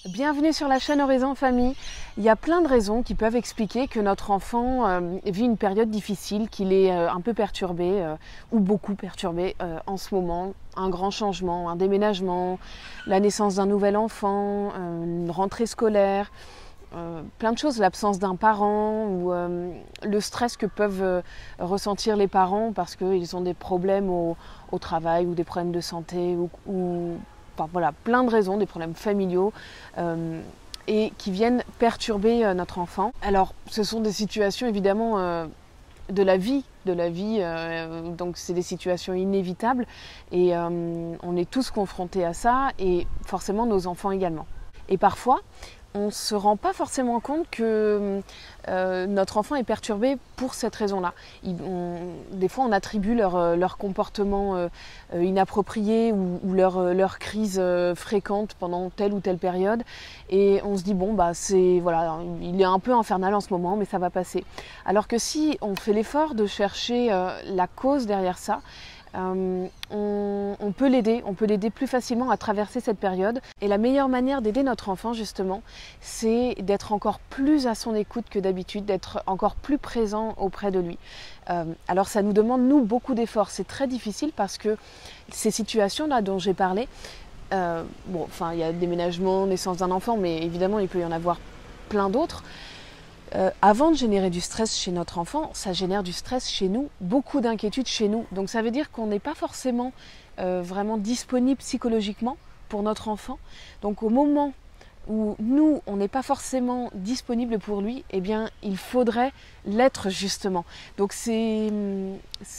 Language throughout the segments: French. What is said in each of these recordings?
Bienvenue sur la chaîne Horizon Famille. Il y a plein de raisons qui peuvent expliquer que notre enfant vit une période difficile, qu'il est un peu perturbé ou beaucoup perturbé en ce moment. Un grand changement, un déménagement, la naissance d'un nouvel enfant, une rentrée scolaire, plein de choses, l'absence d'un parent ou le stress que peuvent ressentir les parents parce qu'ils ont des problèmes au travail ou des problèmes de santé enfin, voilà, plein de raisons, des problèmes familiaux et qui viennent perturber notre enfant. Alors, ce sont des situations évidemment de la vie, donc c'est des situations inévitables et on est tous confrontés à ça et forcément nos enfants également. Et parfois, on ne se rend pas forcément compte que notre enfant est perturbé pour cette raison-là. Des fois, on attribue leur comportement inapproprié ou leur crise fréquente pendant telle ou telle période. Et on se dit, bon, bah, voilà, il est un peu infernal en ce moment, mais ça va passer. Alors que si on fait l'effort de chercher la cause derrière ça, on peut l'aider plus facilement à traverser cette période. Et la meilleure manière d'aider notre enfant justement, c'est d'être encore plus à son écoute que d'habitude, d'être encore plus présent auprès de lui. Alors ça nous demande nous beaucoup d'efforts, c'est très difficile parce que ces situations-là dont j'ai parlé, il y a déménagement, naissance d'un enfant, mais évidemment il peut y en avoir plein d'autres. Avant de générer du stress chez notre enfant, ça génère du stress chez nous, beaucoup d'inquiétudes chez nous. Donc ça veut dire qu'on n'est pas forcément vraiment disponible psychologiquement pour notre enfant. Donc au moment où nous, on n'est pas forcément disponible pour lui, eh bien il faudrait l'être justement. Donc c'est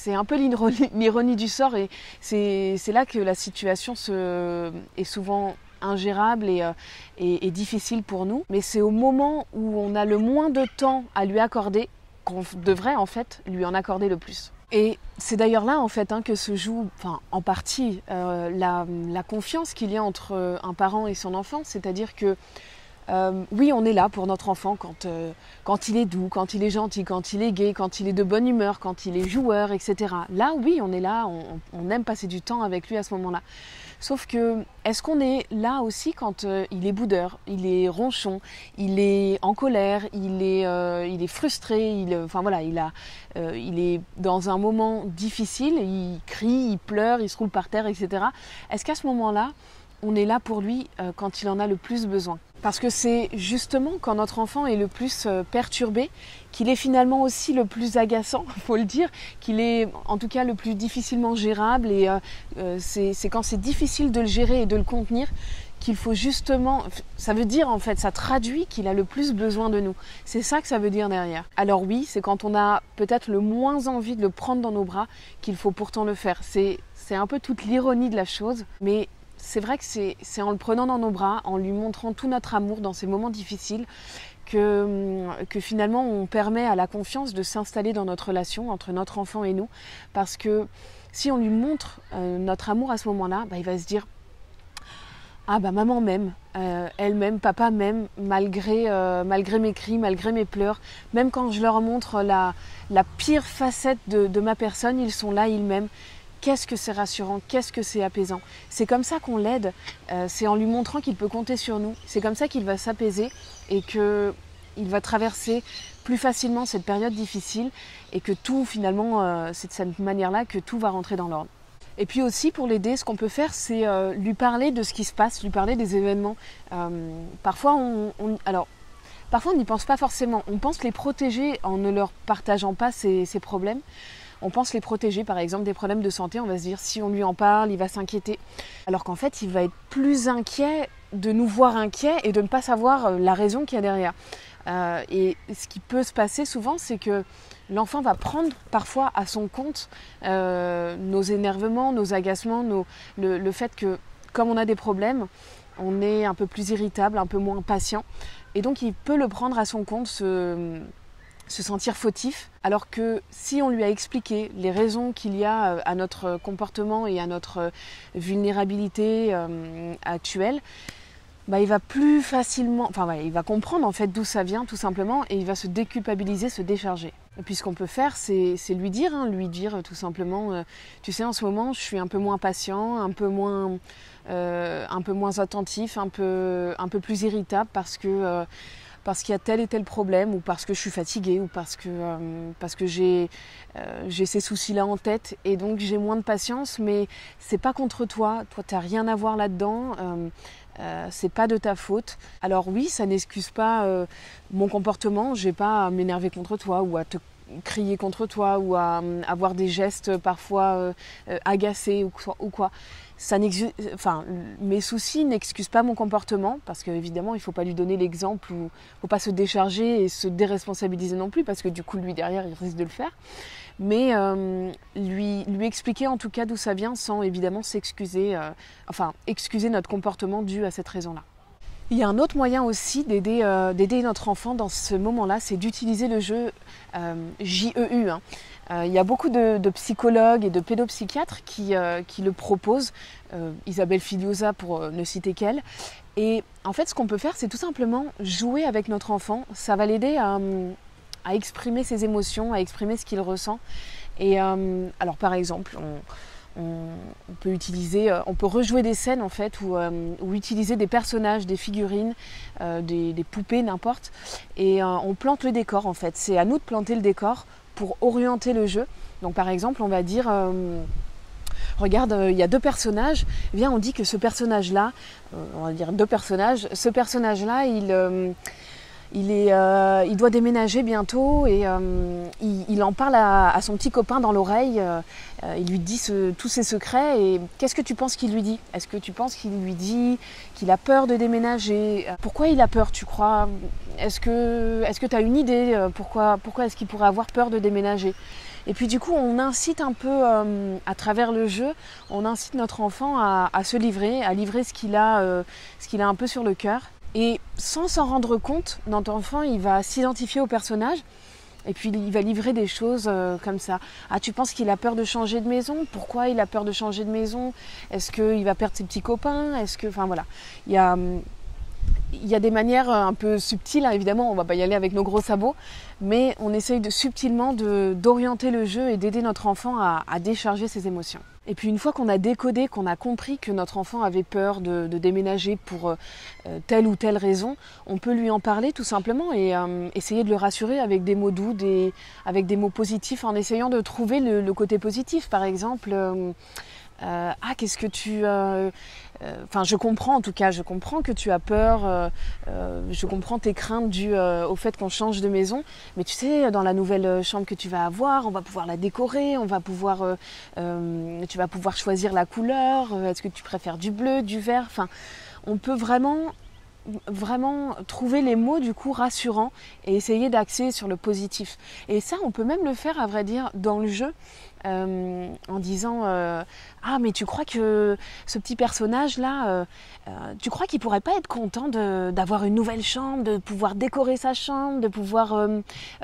un peu l'ironie du sort et c'est là que la situation est souvent ingérable et difficile pour nous. Mais c'est au moment où on a le moins de temps à lui accorder qu'on devrait en fait lui en accorder le plus. Et c'est d'ailleurs là en fait que se joue, en partie, la confiance qu'il y a entre un parent et son enfant. C'est-à-dire que oui, on est là pour notre enfant quand il est doux, quand il est gentil, quand il est gai, quand il est de bonne humeur, quand il est joueur, etc. Là, oui, on est là, on aime passer du temps avec lui à ce moment-là. Sauf que, est-ce qu'on est là aussi quand il est boudeur, il est ronchon, il est en colère, il est frustré, il est dans un moment difficile, il crie, il pleure, il se roule par terre, etc. Est-ce qu'à ce moment-là, on est là pour lui quand il en a le plus besoin? Parce que c'est justement quand notre enfant est le plus perturbé qu'il est finalement aussi le plus agaçant, il faut le dire, qu'il est en tout cas le plus difficilement gérable et c'est quand c'est difficile de le gérer et de le contenir qu'il faut justement, ça veut dire en fait, ça traduit qu'il a le plus besoin de nous. C'est ça que ça veut dire derrière. Alors oui, c'est quand on a peut-être le moins envie de le prendre dans nos bras qu'il faut pourtant le faire. C'est un peu toute l'ironie de la chose, mais c'est vrai que c'est en le prenant dans nos bras, en lui montrant tout notre amour dans ces moments difficiles, que finalement on permet à la confiance de s'installer dans notre relation entre notre enfant et nous. Parce que si on lui montre notre amour à ce moment-là, il va se dire « Ah maman m'aime, elle m'aime, papa m'aime, malgré mes cris, malgré mes pleurs. Même quand je leur montre la pire facette de ma personne, ils sont là, ils m'aiment. » Qu'est-ce que c'est rassurant, qu'est-ce que c'est apaisant. C'est comme ça qu'on l'aide, c'est en lui montrant qu'il peut compter sur nous. C'est comme ça qu'il va s'apaiser et qu'il va traverser plus facilement cette période difficile et que tout finalement, c'est de cette manière-là que tout va rentrer dans l'ordre. Et puis aussi pour l'aider, ce qu'on peut faire, c'est lui parler de ce qui se passe, lui parler des événements. Parfois, parfois on n'y pense pas forcément. On pense les protéger en ne leur partageant pas ses problèmes. On pense les protéger, par exemple, des problèmes de santé. On va se dire, si on lui en parle, il va s'inquiéter. Alors qu'en fait, il va être plus inquiet de nous voir inquiets et de ne pas savoir la raison qu'il y a derrière. Et ce qui peut se passer souvent, c'est que l'enfant va prendre parfois à son compte nos énervements, nos agacements, le fait que, comme on a des problèmes, on est un peu plus irritable, un peu moins patient. Et donc, il peut le prendre à son compte, se sentir fautif, alors que si on lui a expliqué les raisons qu'il y a à notre comportement et à notre vulnérabilité actuelle, il va plus facilement, il va comprendre en fait d'où ça vient tout simplement et il va se déculpabiliser, se décharger. Et puis ce qu'on peut faire, c'est lui dire tout simplement, tu sais, en ce moment, je suis un peu moins patient, un peu moins attentif, un peu plus irritable parce qu'il y a tel et tel problème, ou parce que je suis fatiguée, ou parce que j'ai ces soucis-là en tête, et donc j'ai moins de patience, mais c'est pas contre toi, t'as rien à voir là-dedans, c'est pas de ta faute. Alors oui, ça n'excuse pas mon comportement, j'ai pas à m'énerver contre toi, ou à te crier contre toi, ou à avoir des gestes parfois agacés ou quoi. Mes soucis n'excusent pas mon comportement, parce qu'évidemment il ne faut pas lui donner l'exemple, ou il ne faut pas se décharger et se déresponsabiliser non plus, parce que du coup lui derrière il risque de le faire, mais lui expliquer en tout cas d'où ça vient, sans évidemment s'excuser, excuser notre comportement dû à cette raison-là. Il y a un autre moyen aussi d'aider notre enfant dans ce moment-là, c'est d'utiliser le jeu JEU. Il y a beaucoup de psychologues et de pédopsychiatres qui le proposent, Isabelle Filiosa pour ne citer qu'elle. Et en fait, ce qu'on peut faire, c'est tout simplement jouer avec notre enfant. Ça va l'aider à exprimer ses émotions, à exprimer ce qu'il ressent. Et alors par exemple, on peut rejouer des scènes en fait, ou utiliser des personnages, des figurines, des poupées, n'importe. Et on plante le décor en fait. C'est à nous de planter le décor pour orienter le jeu. Donc par exemple, on va dire, regarde, il y a deux personnages, eh bien on dit que ce personnage-là, on va dire deux personnages, ce personnage-là, il doit déménager bientôt, et il en parle à son petit copain dans l'oreille, il lui dit tous ses secrets, et qu'est-ce que tu penses qu'il lui dit? Est-ce que tu penses qu'il lui dit qu'il a peur de déménager? Pourquoi il a peur, tu crois? Est-ce que tu as une idée? Pourquoi est-ce qu'il pourrait avoir peur de déménager? Et puis du coup, on incite un peu, à travers le jeu, on incite notre enfant à se livrer, à livrer ce qu'il a un peu sur le cœur. Et sans s'en rendre compte, notre enfant, il va s'identifier au personnage, et puis il va livrer des choses comme ça. Ah, tu penses qu'il a peur de changer de maison? Pourquoi il a peur de changer de maison? Est-ce qu'il va perdre ses petits copains? Enfin voilà, il y a des manières un peu subtiles, hein. Évidemment, on ne va pas y aller avec nos gros sabots, mais on essaye subtilement d'orienter le jeu et d'aider notre enfant à décharger ses émotions. Et puis une fois qu'on a décodé, qu'on a compris que notre enfant avait peur de déménager pour telle ou telle raison, on peut lui en parler tout simplement, et essayer de le rassurer avec des mots doux, avec des mots positifs, en essayant de trouver le côté positif. Par exemple, qu'est-ce que tu... je comprends que tu as peur, je comprends tes craintes dues au fait qu'on change de maison, mais tu sais, dans la nouvelle chambre que tu vas avoir, on va pouvoir la décorer, tu vas pouvoir choisir la couleur, est-ce que tu préfères du bleu, du vert? Enfin, on peut vraiment trouver les mots du coup rassurants et essayer d'axer sur le positif. Et ça, on peut même le faire, à vrai dire, dans le jeu, en disant ah, mais tu crois que ce petit personnage là, tu crois qu'il pourrait pas être content d'avoir une nouvelle chambre, de pouvoir décorer sa chambre, de pouvoir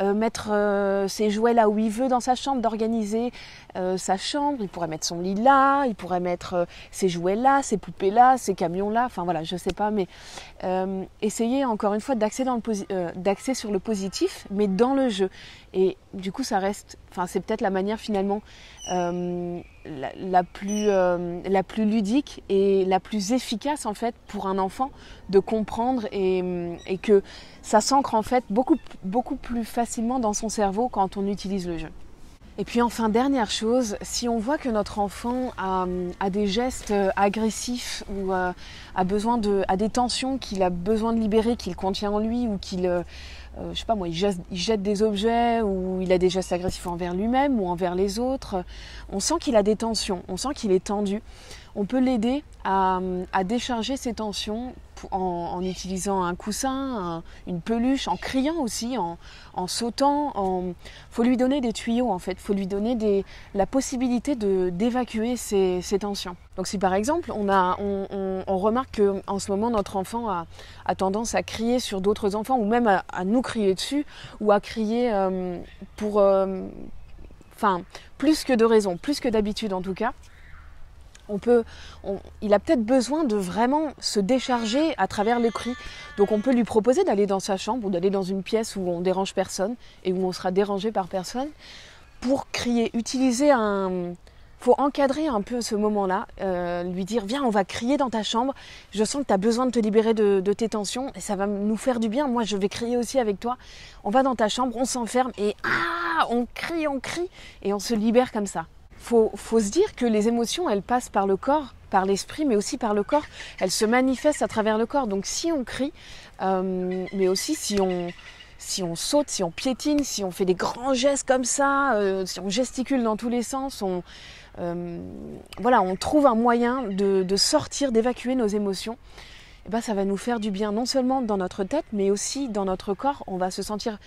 mettre ses jouets là où il veut dans sa chambre, d'organiser sa chambre? Il pourrait mettre son lit là, il pourrait mettre ses jouets là, ses poupées là, ses camions là, enfin voilà, je sais pas, mais essayer encore une fois d'axer sur le positif, mais dans le jeu. Et du coup, c'est peut-être la manière finalement la plus ludique et la plus efficace en fait pour un enfant de comprendre, et que ça s'ancre en fait beaucoup plus facilement dans son cerveau quand on utilise le jeu. Et puis enfin, dernière chose, si on voit que notre enfant a des gestes agressifs, ou a des tensions qu'il a besoin de libérer, qu'il contient en lui, ou qu'il je sais pas moi, il jette des objets, ou il a des gestes agressifs envers lui-même ou envers les autres, on sent qu'il a des tensions, on sent qu'il est tendu. On peut l'aider à décharger ses tensions en utilisant un coussin, une peluche, en criant aussi, en sautant. Faut lui donner des tuyaux en fait, faut lui donner la possibilité d'évacuer ses tensions. Donc si par exemple on remarque qu'en ce moment notre enfant a tendance à crier sur d'autres enfants, ou même à nous crier dessus, ou à crier plus que de raison, plus que d'habitude en tout cas, Il a peut-être besoin de vraiment se décharger à travers le cri. Donc on peut lui proposer d'aller dans sa chambre ou d'aller dans une pièce où on dérange personne et où on sera dérangé par personne pour crier. Faut encadrer un peu ce moment-là, lui dire viens, on va crier dans ta chambre, je sens que tu as besoin de te libérer de tes tensions et ça va nous faire du bien, moi je vais crier aussi avec toi. On va dans ta chambre, on s'enferme et on crie et on se libère comme ça. Faut se dire que les émotions, elles passent par le corps, par l'esprit, mais aussi par le corps. Elles se manifestent à travers le corps. Donc si on crie, mais aussi si on saute, si on piétine, si on fait des grands gestes comme ça, si on gesticule dans tous les sens, on trouve un moyen de sortir, d'évacuer nos émotions, et ben ça va nous faire du bien, non seulement dans notre tête, mais aussi dans notre corps. On va se sentir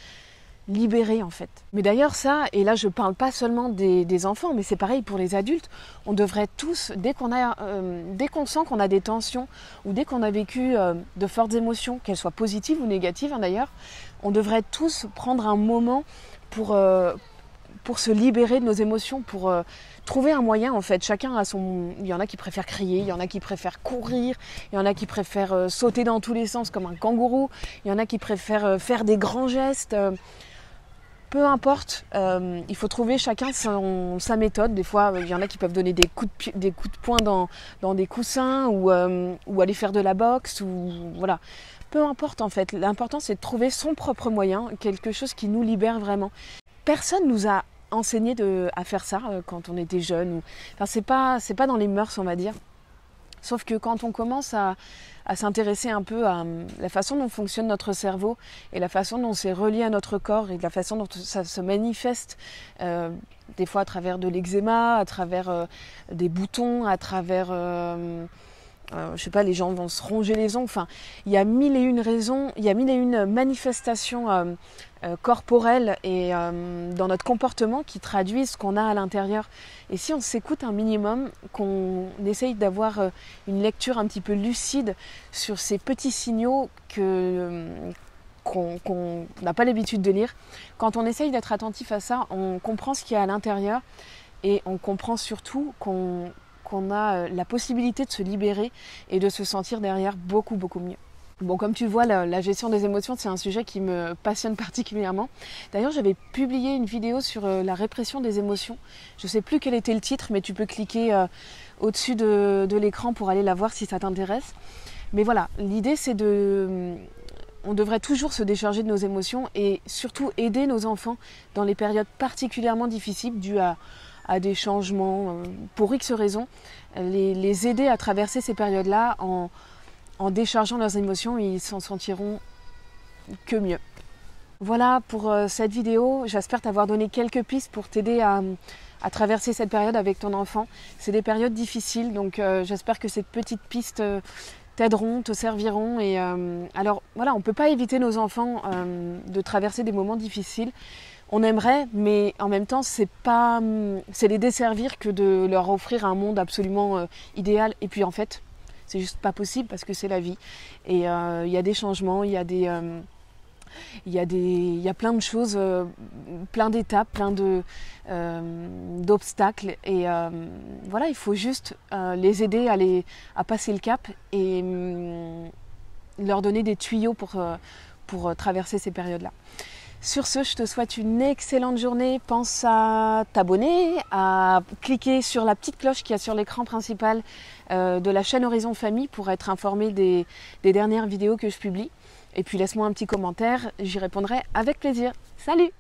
libéré en fait. Mais d'ailleurs ça, et là je parle pas seulement des enfants, mais c'est pareil pour les adultes, on devrait tous, dès qu'on sent qu'on a des tensions, ou dès qu'on a vécu de fortes émotions, qu'elles soient positives ou négatives d'ailleurs, on devrait tous prendre un moment pour se libérer de nos émotions, pour trouver un moyen en fait. Chacun a son... Il y en a qui préfèrent crier, il y en a qui préfèrent courir, il y en a qui préfèrent sauter dans tous les sens comme un kangourou, il y en a qui préfèrent faire des grands gestes. Peu importe, il faut trouver chacun sa méthode. Des fois, il y en a qui peuvent donner des coups de poing dans des coussins ou aller faire de la boxe. Voilà. Peu importe en fait. L'important, c'est de trouver son propre moyen, quelque chose qui nous libère vraiment. Personne nous a enseigné à faire ça quand on était jeune. Enfin, c'est pas dans les mœurs, on va dire. Sauf que quand on commence à s'intéresser un peu à la façon dont fonctionne notre cerveau et la façon dont c'est relié à notre corps et de la façon dont ça se manifeste, des fois à travers de l'eczéma, à travers des boutons, à travers... je sais pas, les gens vont se ronger les ongles. Enfin, il y a mille et une raisons, il y a mille et une manifestations corporelles et dans notre comportement qui traduisent ce qu'on a à l'intérieur. Et si on s'écoute un minimum, qu'on essaye d'avoir une lecture un petit peu lucide sur ces petits signaux qu'on n'a pas l'habitude de lire, quand on essaye d'être attentif à ça, on comprend ce qu'il y a à l'intérieur et on comprend surtout qu'on a la possibilité de se libérer et de se sentir derrière beaucoup mieux. Bon, comme tu le vois, la gestion des émotions, c'est un sujet qui me passionne particulièrement. D'ailleurs, j'avais publié une vidéo sur la répression des émotions. Je ne sais plus quel était le titre, mais tu peux cliquer au-dessus de l'écran pour aller la voir si ça t'intéresse. Mais voilà, l'idée c'est on devrait toujours se décharger de nos émotions et surtout aider nos enfants dans les périodes particulièrement difficiles dues à des changements, pour X raisons, les aider à traverser ces périodes-là en déchargeant leurs émotions, ils s'en sentiront que mieux. Voilà pour cette vidéo, j'espère t'avoir donné quelques pistes pour t'aider à traverser cette période avec ton enfant. C'est des périodes difficiles, donc j'espère que ces petites pistes t'aideront, te serviront. Et alors voilà, on ne peut pas éviter nos enfants de traverser des moments difficiles. On aimerait, mais en même temps, c'est les desservir que de leur offrir un monde absolument idéal. Et puis en fait, c'est juste pas possible parce que c'est la vie. Et il y a des changements, il y a plein de choses, plein d'étapes, plein d'obstacles. Et voilà, il faut juste les aider à passer le cap et leur donner des tuyaux pour traverser ces périodes-là. Sur ce, je te souhaite une excellente journée. Pense à t'abonner, à cliquer sur la petite cloche qu'il y a sur l'écran principal de la chaîne Horizon Famille pour être informé des dernières vidéos que je publie. Et puis laisse-moi un petit commentaire, j'y répondrai avec plaisir. Salut!